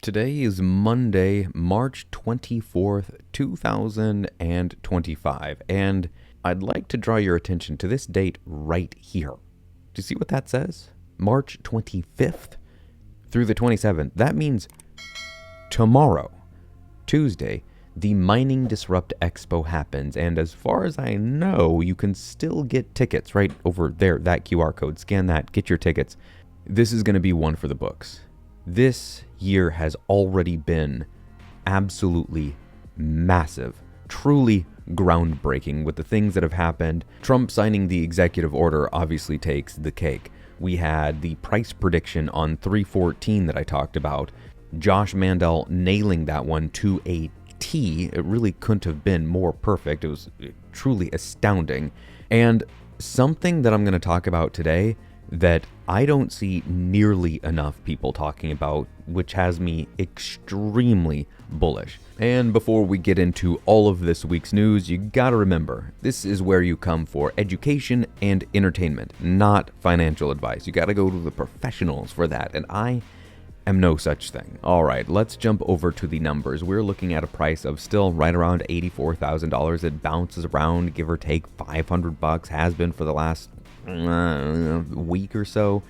Today is Monday, March 24th, 2025, and I'd like to draw your attention to this date right here. Do you see what that says? March 25th through the 27th. That means tomorrow, Tuesday, the Mining Disrupt Expo happens, and as far as I know, you can still get tickets right over there, that QR code. Scan that, get your tickets. This is going to be one for the books. This year has already been absolutely massive, truly groundbreaking with the things that have happened. Trump signing the executive order obviously takes the cake. We had the price prediction on 314 that I talked about. Josh Mandel nailing that one to a T. It really couldn't have been more perfect. It was truly astounding. And something that I'm going to talk about today that I don't see nearly enough people talking about, which has me extremely bullish. And before we get into all of this week's news, you gotta remember, this is where you come for education and entertainment, not financial advice. You gotta go to the professionals for that, and I am no such thing. All right, let's jump over to the numbers. We're looking at a price of still right around $84,000. It bounces around, give or take $500, has been for the last week or so.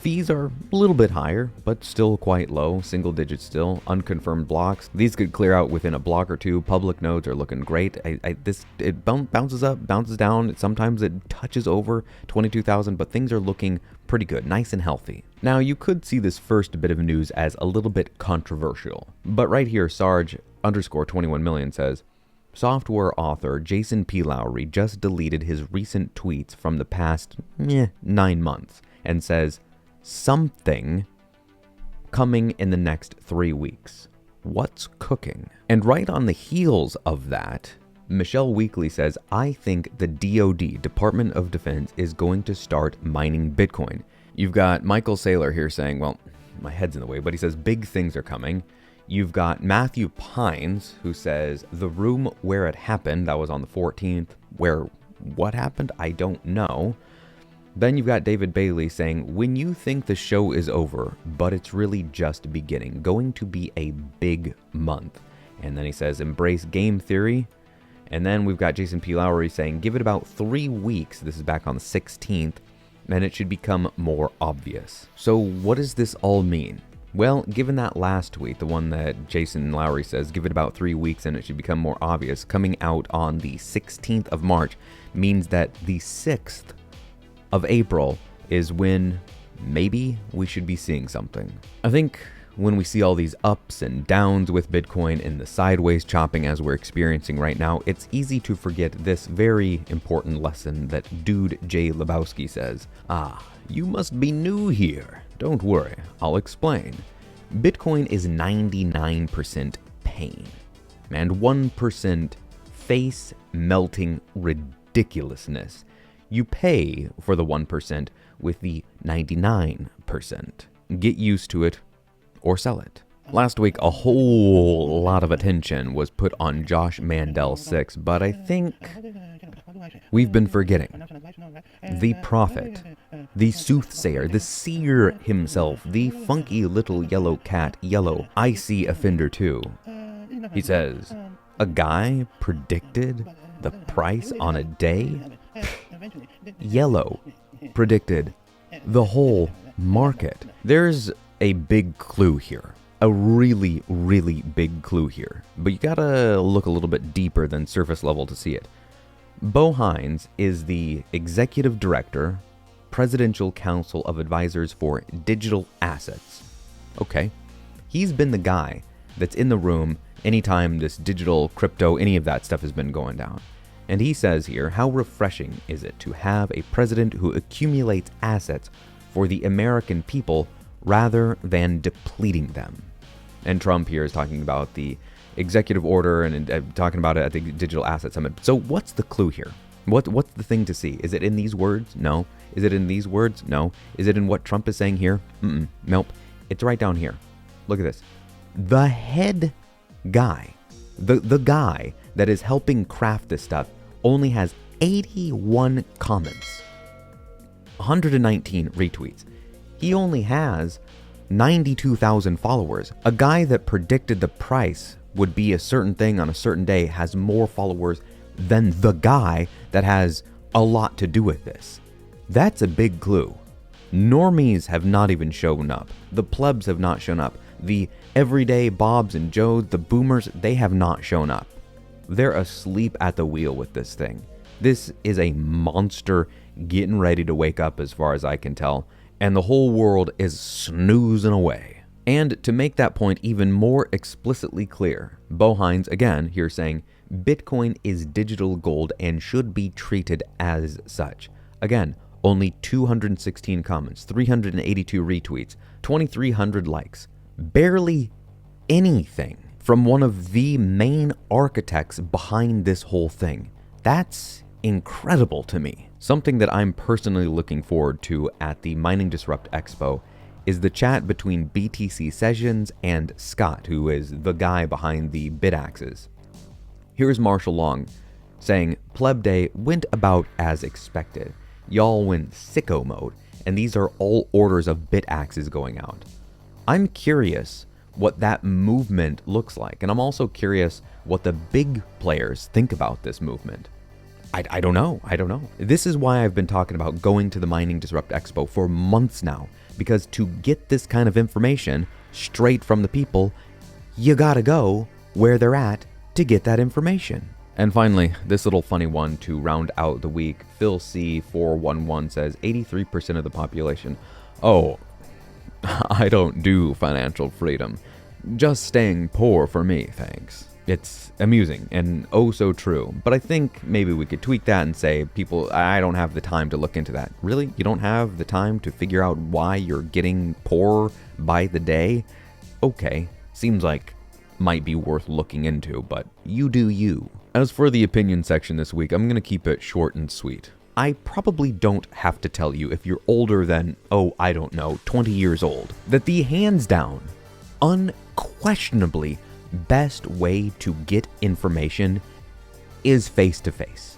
Fees are a little bit higher, but still quite low, single digits still, unconfirmed blocks. These could clear out within a block or two. Public nodes are looking great. It bounces up, bounces down. Sometimes it touches over 22,000, but things are looking pretty good, nice and healthy. Now, you could see this first bit of news as a little bit controversial, but right here, Sarge_21million says, software author Jason P. Lowry just deleted his recent tweets from the past 9 months and says, something coming in the next 3 weeks. What's cooking? And right on the heels of that, Michelle Weekly says, I think the DoD, Department of Defense, is going to start mining Bitcoin. You've got Michael Saylor here saying, well, my head's in the way, but he says big things are coming. You've got Matthew Pines, who says, the room where it happened, that was on the 14th, where what happened, I don't know. Then you've got David Bailey saying, when you think the show is over, but it's really just beginning, going to be a big month. And then he says, embrace game theory. And then we've got Jason P. Lowry saying, give it about 3 weeks, this is back on the 16th, and it should become more obvious. So what does this all mean? Well, given that last tweet, the one that Jason Lowry says, give it about 3 weeks and it should become more obvious, coming out on the 16th of March means that the 6th of April is when maybe we should be seeing something. I think when we see all these ups and downs with Bitcoin and the sideways chopping as we're experiencing right now, it's easy to forget this very important lesson that Dude J. Lebowski says. You must be new here. Don't worry, I'll explain. Bitcoin is 99% pain and 1% face-melting ridiculousness. You pay for the 1% with the 99%. Get used to it or sell it. Last week, a whole lot of attention was put on Josh Mandel 6, but I think we've been forgetting the prophet, the soothsayer, the seer himself, the funky little yellow cat, Yellow. I see offender too. He says, a guy predicted the price on a day? Yellow predicted the whole market. There's a big clue here. A really, really big clue here. But you gotta look a little bit deeper than surface level to see it. Bo Hines is the executive director, Presidential Council of Advisors for Digital Assets. Okay. He's been the guy that's in the room anytime this digital, crypto, any of that stuff has been going down. And he says here, how refreshing is it to have a president who accumulates assets for the American people rather than depleting them? And Trump here is talking about the executive order and talking about it at the Digital Asset Summit. So what's the clue here? What's the thing to see? Is it in these words? No. Is it in these words? No. Is it in what Trump is saying here? Nope. It's right down here. Look at this. The head guy, the guy that is helping craft this stuff only has 81 comments, 119 retweets. He only has 92,000 followers. A guy that predicted the price would be a certain thing on a certain day has more followers than the guy that has a lot to do with this. That's a big clue. Normies have not even shown up. The plebs have not shown up. The everyday Bobs and Joes, the boomers, they have not shown up. They're asleep at the wheel with this thing. This is a monster getting ready to wake up as far as I can tell, and the whole world is snoozing away. And to make that point even more explicitly clear, Bo Hines again here saying, Bitcoin is digital gold and should be treated as such. Again, only 216 comments, 382 retweets, 2,300 likes. Barely anything from one of the main architects behind this whole thing. That's incredible to me. Something that I'm personally looking forward to at the Mining Disrupt Expo is the chat between BTC Sessions and Scott, who is the guy behind the BitAxes. Here's Marshall Long saying, Pleb Day went about as expected. Y'all went sicko mode, and these are all orders of BitAxes going out. I'm curious what that movement looks like, and I'm also curious what the big players think about this movement. I don't know. This is why I've been talking about going to the Mining Disrupt Expo for months now, because to get this kind of information straight from the people, you gotta go where they're at to get that information. And finally, this little funny one to round out the week. Phil C411 says 83% of the population. Oh, I don't do financial freedom. Just staying poor for me, thanks. It's amusing and oh so true. But I think maybe we could tweak that and say, people, I don't have the time to look into that. Really? You don't have the time to figure out why you're getting poorer by the day? Okay, seems like might be worth looking into, but you do you. As for the opinion section this week, I'm going to keep it short and sweet. I probably don't have to tell you if you're older than, 20 years old, that the hands down, unquestionably best way to get information is face-to-face.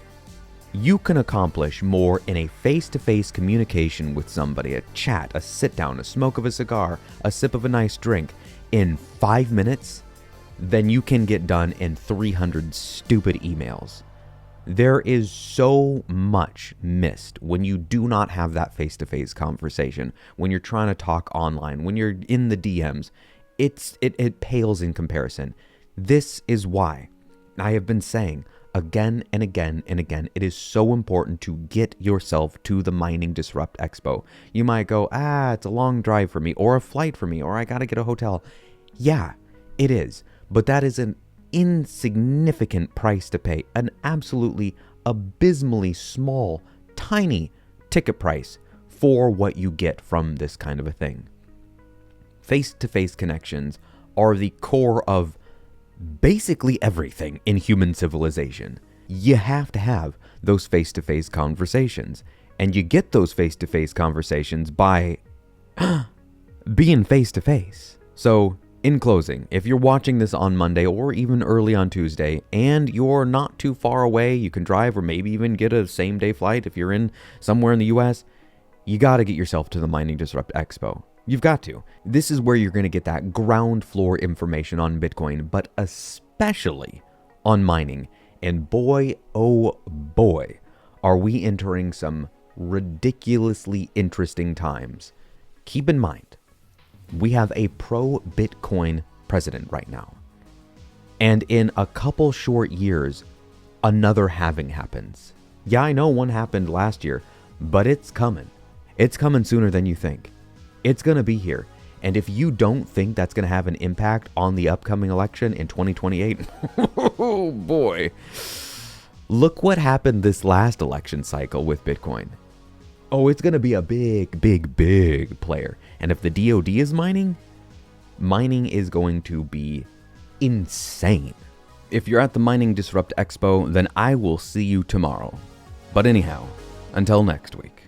You can accomplish more in a face-to-face communication with somebody, a chat, a sit-down, a smoke of a cigar, a sip of a nice drink, in 5 minutes than you can get done in 300 stupid emails. There is so much missed when you do not have that face-to-face conversation, when you're trying to talk online, when you're in the DMs. It pales in comparison. This is why I have been saying again and again and again, it is so important to get yourself to the Mining Disrupt Expo. You might go, it's a long drive for me, or a flight for me, or I gotta get a hotel. Yeah, it is. But that is an insignificant price to pay, an absolutely abysmally small, tiny ticket price for what you get from this kind of a thing. Face-to-face connections are the core of basically everything in human civilization. You have to have those face-to-face conversations, and you get those face-to-face conversations by being face-to-face. So, in closing, if you're watching this on Monday or even early on Tuesday and you're not too far away, you can drive or maybe even get a same-day flight if you're in somewhere in the US, you got to get yourself to the Mining Disrupt Expo. You've got to. This is where you're going to get that ground floor information on Bitcoin, but especially on mining. And boy, oh boy, are we entering some ridiculously interesting times. Keep in mind, we have a pro-Bitcoin president right now. And in a couple short years, another halving happens. Yeah, I know one happened last year, but it's coming. It's coming sooner than you think. It's going to be here. And if you don't think that's going to have an impact on the upcoming election in 2028, oh boy. Look what happened this last election cycle with Bitcoin. Oh, it's going to be a big player. And if the DoD is mining is going to be insane. If you're at the Mining Disrupt Expo, then I will see you tomorrow. But anyhow, until next week.